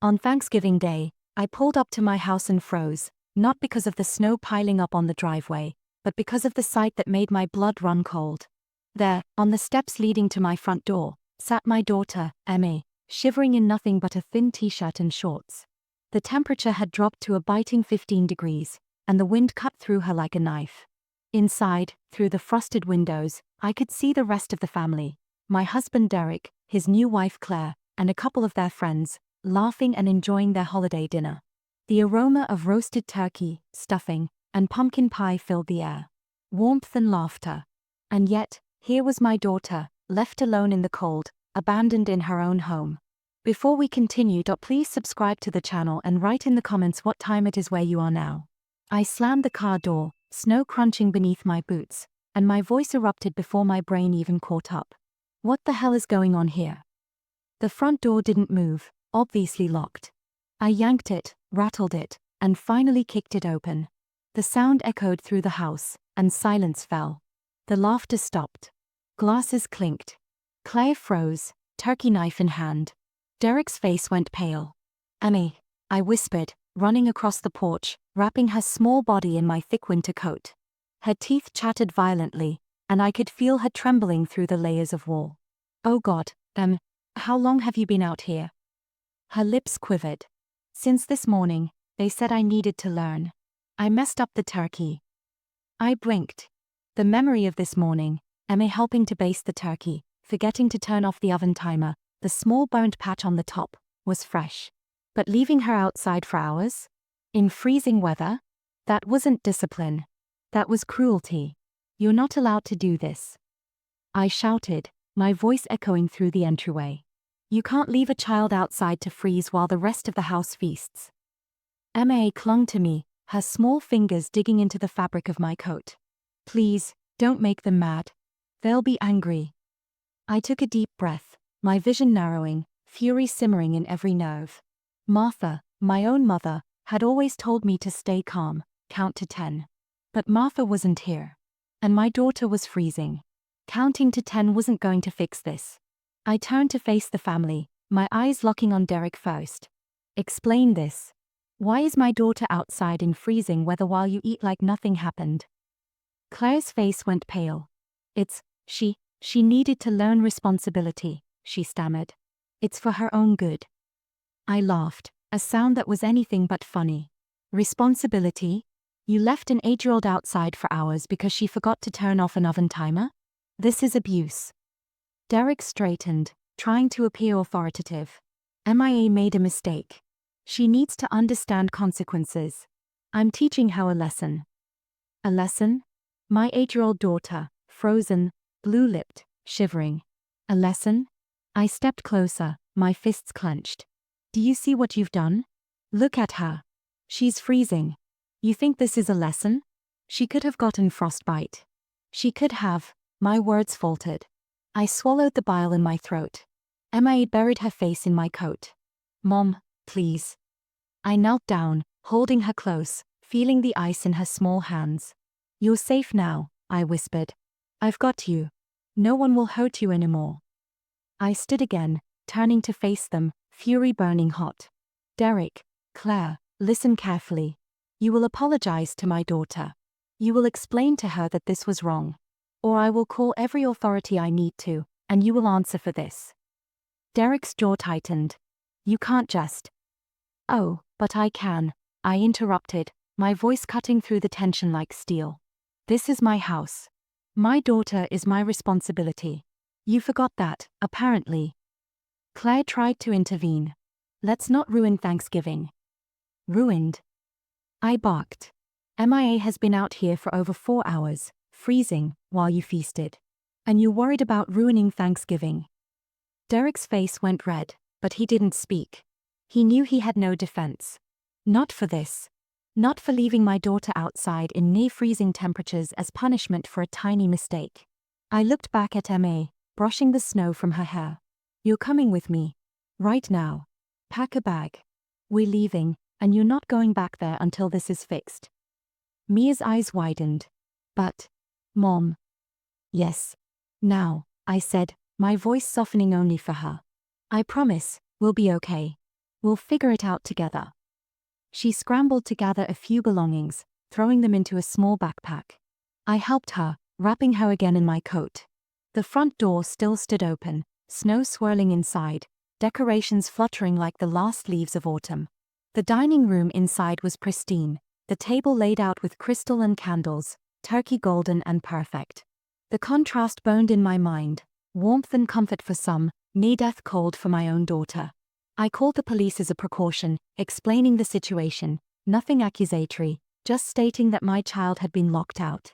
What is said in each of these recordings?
On Thanksgiving Day, I pulled up to my house and froze, not because of the snow piling up on the driveway, but because of the sight that made my blood run cold. There, on the steps leading to my front door, sat my daughter, Emma, shivering in nothing but a thin t-shirt and shorts. The temperature had dropped to a biting 15 degrees, and the wind cut through her like a knife. Inside, through the frosted windows, I could see the rest of the family. My husband Derek, his new wife Claire, and a couple of their friends, laughing and enjoying their holiday dinner. The aroma of roasted turkey, stuffing, and pumpkin pie filled the air. Warmth and laughter. And yet, here was my daughter, left alone in the cold, abandoned in her own home. Before we continue, please subscribe to the channel and write in the comments what time it is where you are now. I slammed the car door, snow crunching beneath my boots, and my voice erupted before my brain even caught up. What the hell is going on here? The front door didn't move, obviously locked. I yanked it, rattled it, and finally kicked it open. The sound echoed through the house, and silence fell. The laughter stopped. Glasses clinked. Claire froze, turkey knife in hand. Derek's face went pale. "Emma," I whispered, running across the porch, wrapping her small body in my thick winter coat. Her teeth chattered violently, and I could feel her trembling through the layers of wool. "Oh God, how long have you been out here?" Her lips quivered. "Since this morning, they said I needed to learn. I messed up the turkey." I blinked. The memory of this morning, Emma helping to baste the turkey, forgetting to turn off the oven timer, the small burnt patch on the top, was fresh. But leaving her outside for hours? In freezing weather? That wasn't discipline. That was cruelty. "You're not allowed to do this," I shouted, my voice echoing through the entryway. "You can't leave a child outside to freeze while the rest of the house feasts." Emma clung to me, her small fingers digging into the fabric of my coat. "Please, don't make them mad. They'll be angry." I took a deep breath, my vision narrowing, fury simmering in every nerve. Martha, my own mother, had always told me to stay calm, count to 10. But Martha wasn't here. And my daughter was freezing. Counting to 10 wasn't going to fix this. I turned to face the family, my eyes locking on Derek first. "Explain this. Why is my daughter outside in freezing weather while you eat like nothing happened?" Claire's face went pale. She needed to learn responsibility," she stammered. "It's for her own good." I laughed, a sound that was anything but funny. "Responsibility? You left an 8-year-old outside for hours because she forgot to turn off an oven timer? This is abuse." Derek straightened, trying to appear authoritative. "MIA made a mistake. She needs to understand consequences. I'm teaching her a lesson." "A lesson?" My 8-year-old daughter, frozen, blue-lipped, shivering. "A lesson?" I stepped closer, my fists clenched. "Do you see what you've done? Look at her. She's freezing. You think this is a lesson? She could have gotten frostbite. She could have." My words faltered. I swallowed the bile in my throat. Emma buried her face in my coat. "Mom, please." I knelt down, holding her close, feeling the ice in her small hands. "You're safe now," I whispered. "I've got you. No one will hurt you anymore." I stood again, turning to face them, fury burning hot. "Derek, Claire, listen carefully. You will apologize to my daughter. You will explain to her that this was wrong. Or I will call every authority I need to, and you will answer for this." Derek's jaw tightened. "You can't just—" "Oh, but I can," I interrupted, my voice cutting through the tension like steel. "This is my house. My daughter is my responsibility. You forgot that, apparently." Claire tried to intervene. "Let's not ruin Thanksgiving." "Ruined?" I barked. "MIA has been out here for over 4 hours, freezing, while you feasted. And you're worried about ruining Thanksgiving." Derek's face went red, but he didn't speak. He knew he had no defense. Not for this. Not for leaving my daughter outside in near-freezing temperatures as punishment for a tiny mistake. I looked back at Emma, brushing the snow from her hair. "You're coming with me. Right now. Pack a bag. We're leaving, and you're not going back there until this is fixed." Mia's eyes widened. "But, Mom." "Yes. Now," I said, my voice softening only for her. "I promise, we'll be okay. We'll figure it out together. She scrambled to gather a few belongings, throwing them into a small backpack. I helped her, wrapping her again in my coat. The front door still stood open, snow swirling inside, decorations fluttering like the last leaves of autumn. The dining room inside was pristine, the table laid out with crystal and candles, turkey golden and perfect. The contrast burned in my mind, warmth and comfort for some, near death cold for my own daughter. I called the police as a precaution, explaining the situation, nothing accusatory, just stating that my child had been locked out.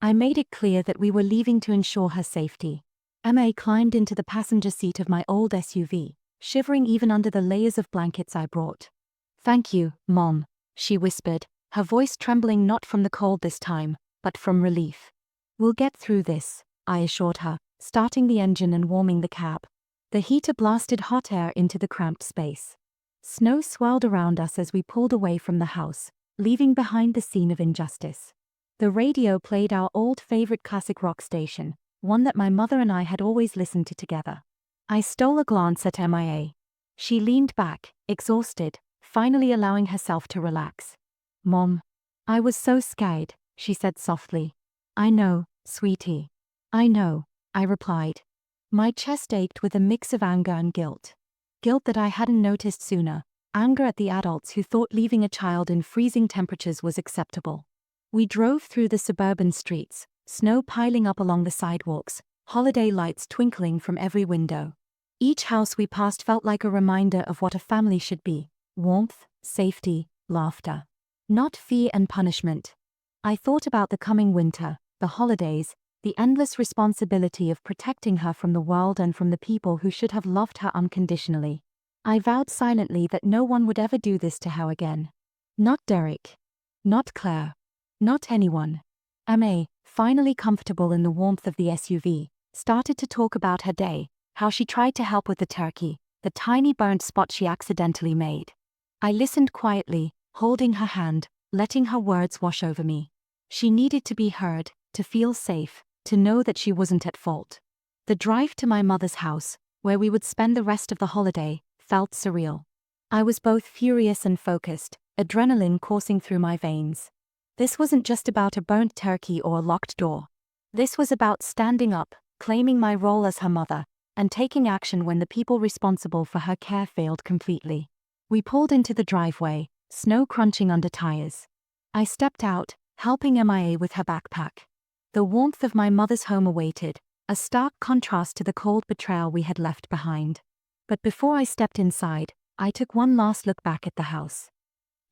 I made it clear that we were leaving to ensure her safety. Emma climbed into the passenger seat of my old SUV, shivering even under the layers of blankets I brought. "Thank you, Mom," she whispered, her voice trembling not from the cold this time, but from relief. "We'll get through this," I assured her, starting the engine and warming the cab. The heater blasted hot air into the cramped space. Snow swirled around us as we pulled away from the house, leaving behind the scene of injustice. The radio played our old favorite classic rock station, one that my mother and I had always listened to together. I stole a glance at MIA. She leaned back, exhausted, finally allowing herself to relax. "Mom, I was so scared," she said softly. "I know, sweetie. I know," I replied. My chest ached with a mix of anger and guilt. Guilt that I hadn't noticed sooner, anger at the adults who thought leaving a child in freezing temperatures was acceptable. We drove through the suburban streets, snow piling up along the sidewalks, holiday lights twinkling from every window. Each house we passed felt like a reminder of what a family should be: warmth, safety, laughter. Not fear and punishment. I thought about the coming winter, the holidays, the endless responsibility of protecting her from the world and from the people who should have loved her unconditionally. I vowed silently that no one would ever do this to her again. Not Derek. Not Claire. Not anyone. Emma, finally comfortable in the warmth of the SUV, started to talk about her day, how she tried to help with the turkey, the tiny burnt spot she accidentally made. I listened quietly, holding her hand, letting her words wash over me. She needed to be heard, to feel safe, to know that she wasn't at fault. The drive to my mother's house, where we would spend the rest of the holiday, felt surreal. I was both furious and focused, adrenaline coursing through my veins. This wasn't just about a burnt turkey or a locked door. This was about standing up, claiming my role as her mother, and taking action when the people responsible for her care failed completely. We pulled into the driveway, snow crunching under tires. I stepped out, helping MIA with her backpack. The warmth of my mother's home awaited, a stark contrast to the cold betrayal we had left behind. But before I stepped inside, I took one last look back at the house.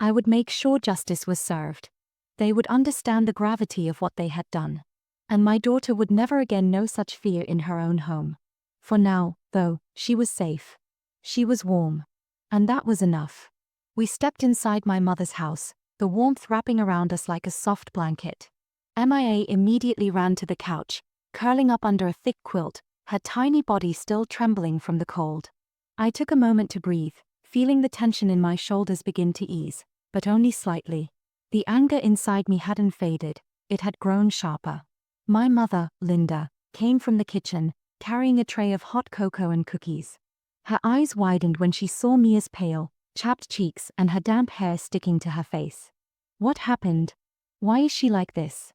I would make sure justice was served. They would understand the gravity of what they had done. And my daughter would never again know such fear in her own home. For now, though, she was safe. She was warm. And that was enough. We stepped inside my mother's house, the warmth wrapping around us like a soft blanket. MIA immediately ran to the couch, curling up under a thick quilt, her tiny body still trembling from the cold. I took a moment to breathe, feeling the tension in my shoulders begin to ease, but only slightly. The anger inside me hadn't faded, it had grown sharper. My mother, Linda, came from the kitchen, carrying a tray of hot cocoa and cookies. Her eyes widened when she saw Mia's pale, chapped cheeks and her damp hair sticking to her face. What happened? Why is she like this?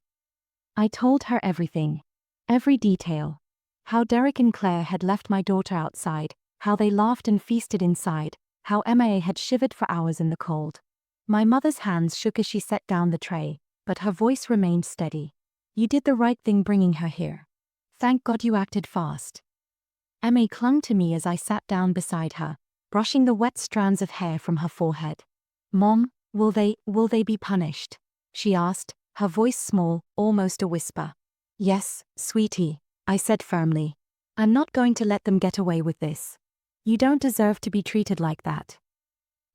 I told her everything. Every detail. How Derek and Claire had left my daughter outside, how they laughed and feasted inside, how MIA had shivered for hours in the cold. My mother's hands shook as she set down the tray, but her voice remained steady. "You did the right thing bringing her here. Thank God you acted fast." MA clung to me as I sat down beside her, brushing the wet strands of hair from her forehead. "Mom, will they be punished?" she asked, her voice small, almost a whisper. "Yes, sweetie," I said firmly. "I'm not going to let them get away with this. You don't deserve to be treated like that."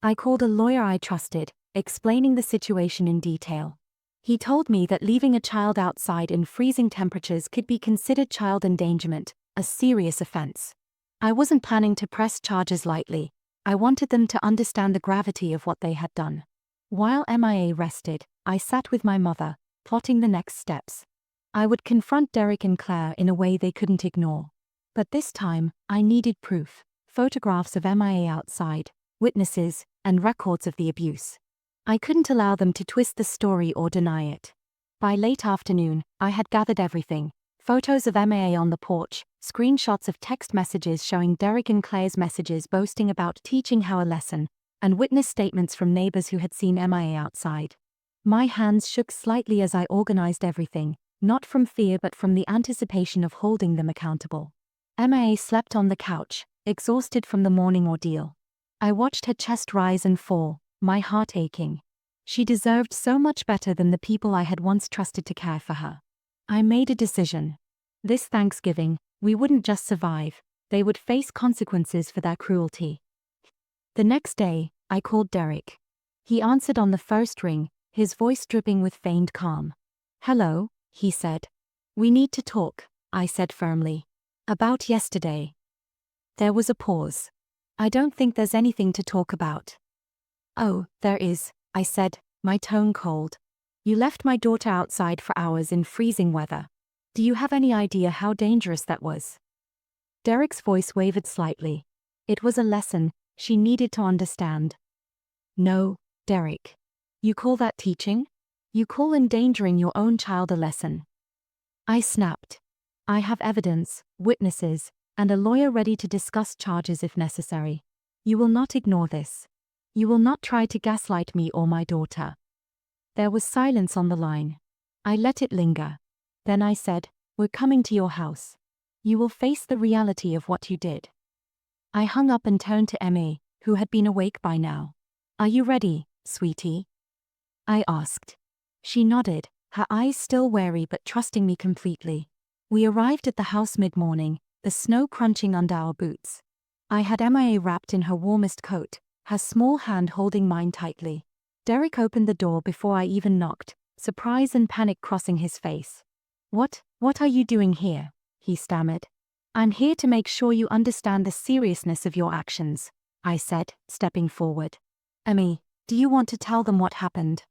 I called a lawyer I trusted, explaining the situation in detail. He told me that leaving a child outside in freezing temperatures could be considered child endangerment, a serious offense. I wasn't planning to press charges lightly. I wanted them to understand the gravity of what they had done. While MIA rested, I sat with my mother, plotting the next steps. I would confront Derek and Claire in a way they couldn't ignore. But this time, I needed proof. Photographs of MIA outside, witnesses, and records of the abuse. I couldn't allow them to twist the story or deny it. By late afternoon, I had gathered everything: photos of MAA on the porch, screenshots of text messages showing Derek and Claire's messages boasting about teaching her a lesson, and witness statements from neighbors who had seen MIA outside. My hands shook slightly as I organized everything, not from fear but from the anticipation of holding them accountable. MIA slept on the couch, exhausted from the morning ordeal. I watched her chest rise and fall, my heart aching. She deserved so much better than the people I had once trusted to care for her. I made a decision. This Thanksgiving, we wouldn't just survive, they would face consequences for their cruelty. The next day, I called Derek. He answered on the first ring, his voice dripping with feigned calm. "Hello," he said. "We need to talk," I said firmly. "About yesterday." There was a pause. "I don't think there's anything to talk about." "Oh, there is," I said, my tone cold. "You left my daughter outside for hours in freezing weather. Do you have any idea how dangerous that was?" Derek's voice wavered slightly. It was a lesson she needed to understand. "No, Derek. You call that teaching? You call endangering your own child a lesson?" I snapped. "I have evidence, witnesses, and a lawyer ready to discuss charges if necessary. You will not ignore this. You will not try to gaslight me or my daughter." There was silence on the line. I let it linger. Then I said, "We're coming to your house. You will face the reality of what you did." I hung up and turned to Emmy, who had been awake by now. "Are you ready, sweetie?" I asked. She nodded, her eyes still wary but trusting me completely. We arrived at the house mid-morning, the snow crunching under our boots. I had MIA wrapped in her warmest coat, her small hand holding mine tightly. Derek opened the door before I even knocked, surprise and panic crossing his face. What are you doing here?" he stammered. "I'm here to make sure you understand the seriousness of your actions," I said, stepping forward. "Emmy, do you want to tell them what happened?"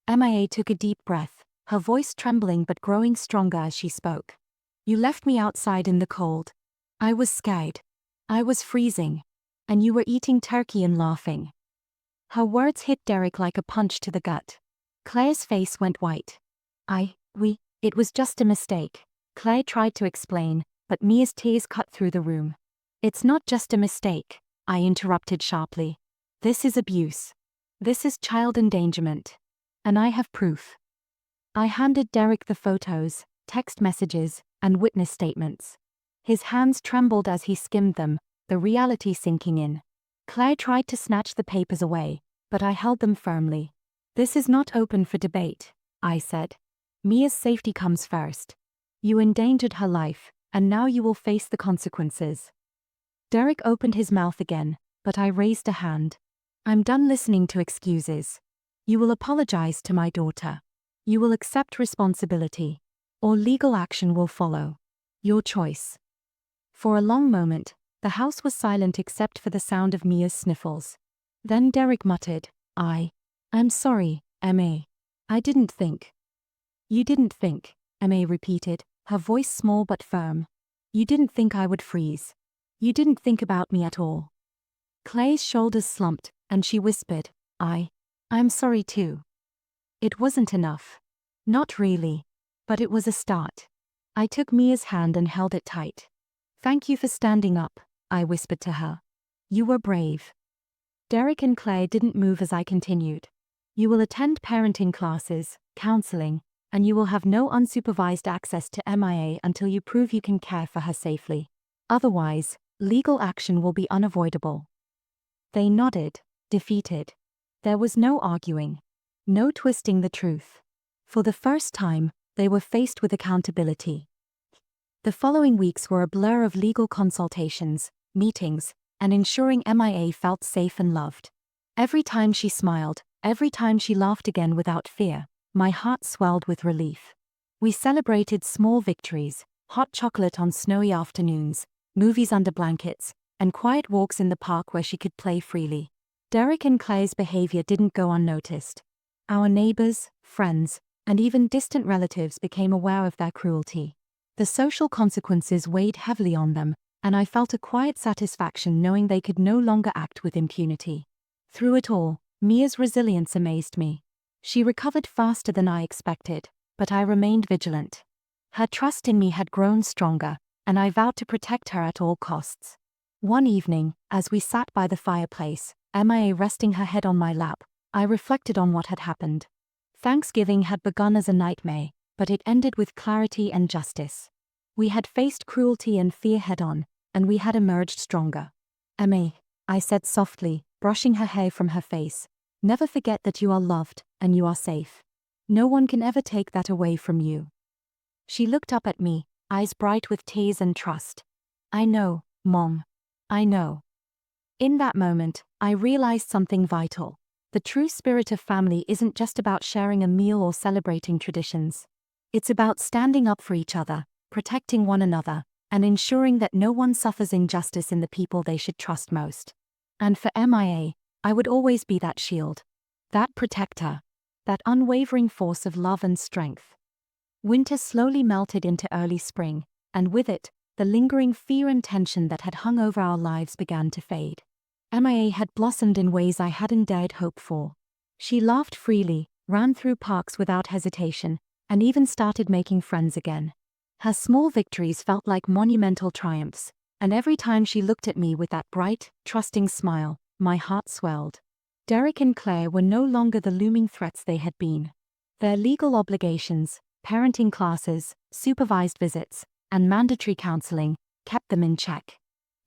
MIA took a deep breath, her voice trembling but growing stronger as she spoke. "You left me outside in the cold. I was scared. I was freezing. And you were eating turkey and laughing." Her words hit Derek like a punch to the gut. Claire's face went white. It was just a mistake," Claire tried to explain, but Mia's tears cut through the room. "It's not just a mistake," I interrupted sharply. "This is abuse. This is child endangerment. And I have proof." I handed Derek the photos, text messages, and witness statements. His hands trembled as he skimmed them, the reality sinking in. Claire tried to snatch the papers away, but I held them firmly. "This is not open for debate," I said. "Mia's safety comes first. You endangered her life, and now you will face the consequences." Derek opened his mouth again, but I raised a hand. "I'm done listening to excuses. You will apologize to my daughter. You will accept responsibility. Or legal action will follow. Your choice." For a long moment, the house was silent except for the sound of Mia's sniffles. Then Derek muttered, I'm sorry, Emma. I didn't think." "You didn't think," Emma repeated, her voice small but firm. "You didn't think I would freeze. You didn't think about me at all." Clay's shoulders slumped, and she whispered, I'm sorry too." It wasn't enough. Not really. But it was a start. I took Mia's hand and held it tight. "Thank you for standing up," I whispered to her. "You were brave." Derek and Claire didn't move as I continued. "You will attend parenting classes, counseling, and you will have no unsupervised access to MIA until you prove you can care for her safely. Otherwise, legal action will be unavoidable." They nodded, defeated. There was no arguing. No twisting the truth. For the first time, they were faced with accountability. The following weeks were a blur of legal consultations, meetings, and ensuring MIA felt safe and loved. Every time she smiled, every time she laughed again without fear, my heart swelled with relief. We celebrated small victories: hot chocolate on snowy afternoons, movies under blankets, and quiet walks in the park where she could play freely. Derek and Claire's behavior didn't go unnoticed. Our neighbors, friends, and even distant relatives became aware of their cruelty. The social consequences weighed heavily on them, and I felt a quiet satisfaction knowing they could no longer act with impunity. Through it all, Mia's resilience amazed me. She recovered faster than I expected, but I remained vigilant. Her trust in me had grown stronger, and I vowed to protect her at all costs. One evening, as we sat by the fireplace, Mia resting her head on my lap, I reflected on what had happened. Thanksgiving had begun as a nightmare, but it ended with clarity and justice. We had faced cruelty and fear head-on, and we had emerged stronger. Mia, I said softly, brushing her hair from her face, never forget that you are loved, and you are safe. No one can ever take that away from you. She looked up at me, eyes bright with tears and trust. I know, Mom. I know. In that moment, I realized something vital. The true spirit of family isn't just about sharing a meal or celebrating traditions. It's about standing up for each other, protecting one another, and ensuring that no one suffers injustice in the people they should trust most. And for Mia, I would always be that shield, that protector, that unwavering force of love and strength. Winter slowly melted into early spring, and with it, the lingering fear and tension that had hung over our lives began to fade. Mia had blossomed in ways I hadn't dared hope for. She laughed freely, ran through parks without hesitation, and even started making friends again. Her small victories felt like monumental triumphs, and every time she looked at me with that bright, trusting smile, my heart swelled. Derek and Claire were no longer the looming threats they had been. Their legal obligations, parenting classes, supervised visits, and mandatory counseling kept them in check.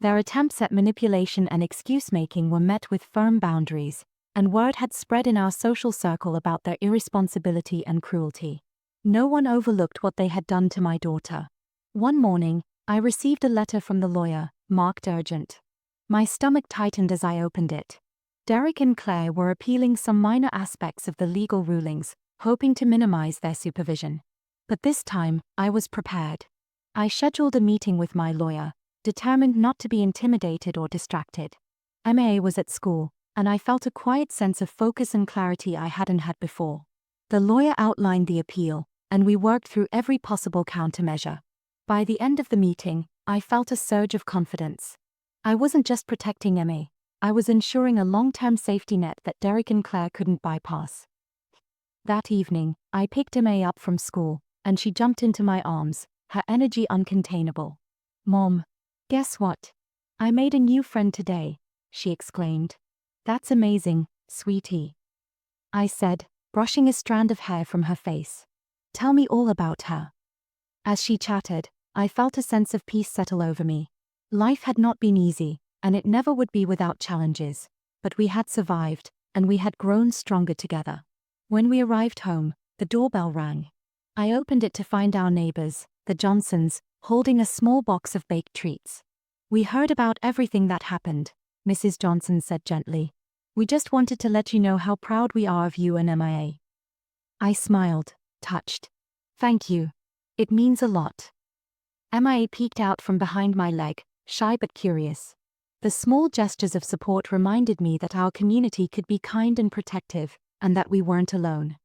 Their attempts at manipulation and excuse-making were met with firm boundaries, and word had spread in our social circle about their irresponsibility and cruelty. No one overlooked what they had done to my daughter. One morning, I received a letter from the lawyer, marked urgent. My stomach tightened as I opened it. Derek and Claire were appealing some minor aspects of the legal rulings, hoping to minimize their supervision. But this time, I was prepared. I scheduled a meeting with my lawyer, determined not to be intimidated or distracted. Mia was at school, and I felt a quiet sense of focus and clarity I hadn't had before. The lawyer outlined the appeal, and we worked through every possible countermeasure. By the end of the meeting, I felt a surge of confidence. I wasn't just protecting Mia, I was ensuring a long-term safety net that Derek and Claire couldn't bypass. That evening, I picked Mia up from school, and she jumped into my arms, her energy uncontainable. Mom, guess what? I made a new friend today, she exclaimed. That's amazing, sweetie, I said, brushing a strand of hair from her face. Tell me all about her. As she chattered, I felt a sense of peace settle over me. Life had not been easy, and it never would be without challenges, but we had survived, and we had grown stronger together. When we arrived home, the doorbell rang. I opened it to find our neighbors, the Johnsons, holding a small box of baked treats. We heard about everything that happened, Mrs. Johnson said gently. We just wanted to let you know how proud we are of you and Mia. I smiled, touched. Thank you. It means a lot. Mia peeked out from behind my leg, shy but curious. The small gestures of support reminded me that our community could be kind and protective, and that we weren't alone.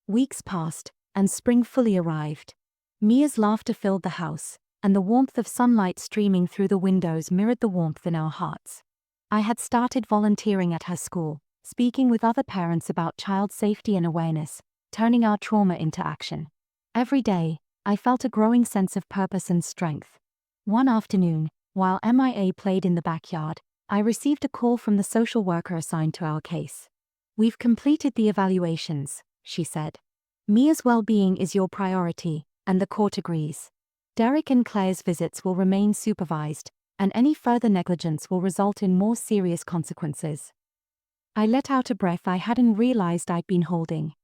Weeks passed, and spring fully arrived. Mia's laughter filled the house, and the warmth of sunlight streaming through the windows mirrored the warmth in our hearts. I had started volunteering at her school, speaking with other parents about child safety and awareness, turning our trauma into action. Every day, I felt a growing sense of purpose and strength. One afternoon, while Mia played in the backyard, I received a call from the social worker assigned to our case. We've completed the evaluations, she said. Mia's well-being is your priority, and the court agrees. Derek and Claire's visits will remain supervised, and any further negligence will result in more serious consequences. I let out a breath I hadn't realized I'd been holding.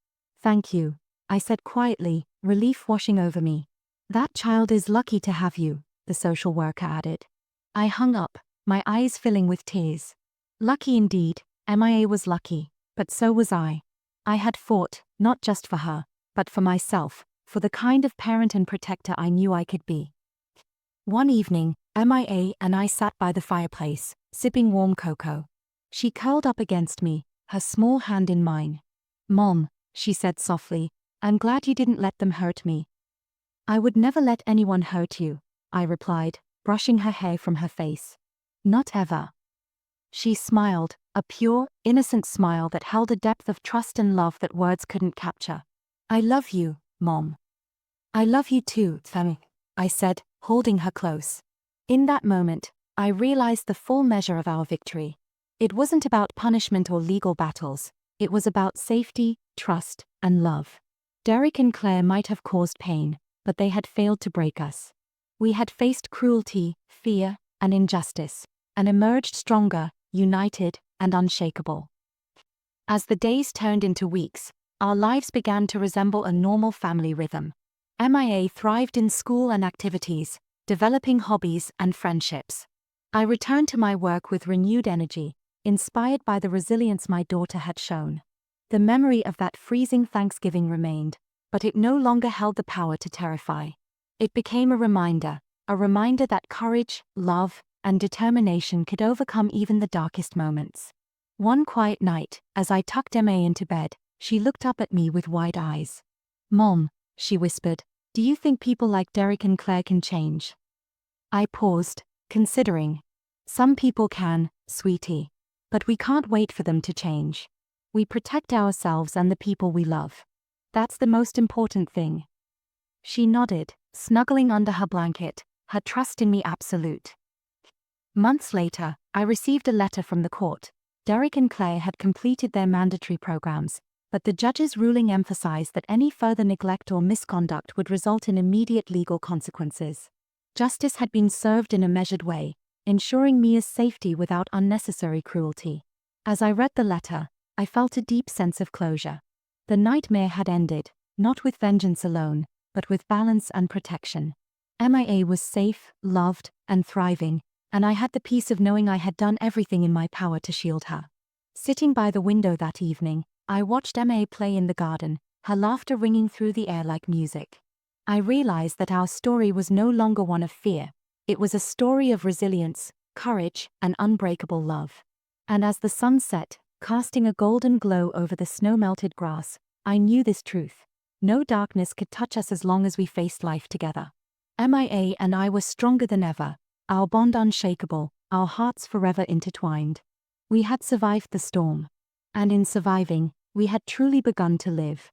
Thank you, I said quietly, relief washing over me. That child is lucky to have you, the social worker added. I hung up, my eyes filling with tears. Lucky indeed, Mia was lucky, but so was I. I had fought, not just for her, but for myself, for the kind of parent and protector I knew I could be. One evening, Mia and I sat by the fireplace, sipping warm cocoa. She curled up against me, her small hand in mine. Mom, she said softly, I'm glad you didn't let them hurt me. I would never let anyone hurt you, I replied, brushing her hair from her face. Not ever. She smiled, a pure, innocent smile that held a depth of trust and love that words couldn't capture. I love you, Mom. I love you too, Femi, I said, holding her close. In that moment, I realized the full measure of our victory. It wasn't about punishment or legal battles. It was about safety, trust, and love. Derek and Claire might have caused pain, but they had failed to break us. We had faced cruelty, fear, and injustice, and emerged stronger, united, and unshakable. As the days turned into weeks, our lives began to resemble a normal family rhythm. MIA thrived in school and activities, developing hobbies and friendships. I returned to my work with renewed energy, inspired by the resilience my daughter had shown. The memory of that freezing Thanksgiving remained, but it no longer held the power to terrify. It became a reminder that courage, love, and determination could overcome even the darkest moments. One quiet night, as I tucked Emma into bed, she looked up at me with wide eyes. Mom, she whispered, do you think people like Derek and Claire can change? I paused, considering. Some people can, sweetie. But we can't wait for them to change. We protect ourselves and the people we love. That's the most important thing. She nodded, snuggling under her blanket, her trust in me absolute. Months later, I received a letter from the court. Derek and Claire had completed their mandatory programs, but the judge's ruling emphasized that any further neglect or misconduct would result in immediate legal consequences. Justice had been served in a measured way, ensuring Mia's safety without unnecessary cruelty. As I read the letter, I felt a deep sense of closure. The nightmare had ended, not with vengeance alone, but with balance and protection. MIA was safe, loved, and thriving, and I had the peace of knowing I had done everything in my power to shield her. Sitting by the window that evening, I watched MIA play in the garden, her laughter ringing through the air like music. I realized that our story was no longer one of fear. It was a story of resilience, courage, and unbreakable love. And as the sun set, casting a golden glow over the snow-melted grass, I knew this truth. No darkness could touch us as long as we faced life together. MIA and I were stronger than ever, our bond unshakable, our hearts forever intertwined. We had survived the storm. And in surviving, we had truly begun to live.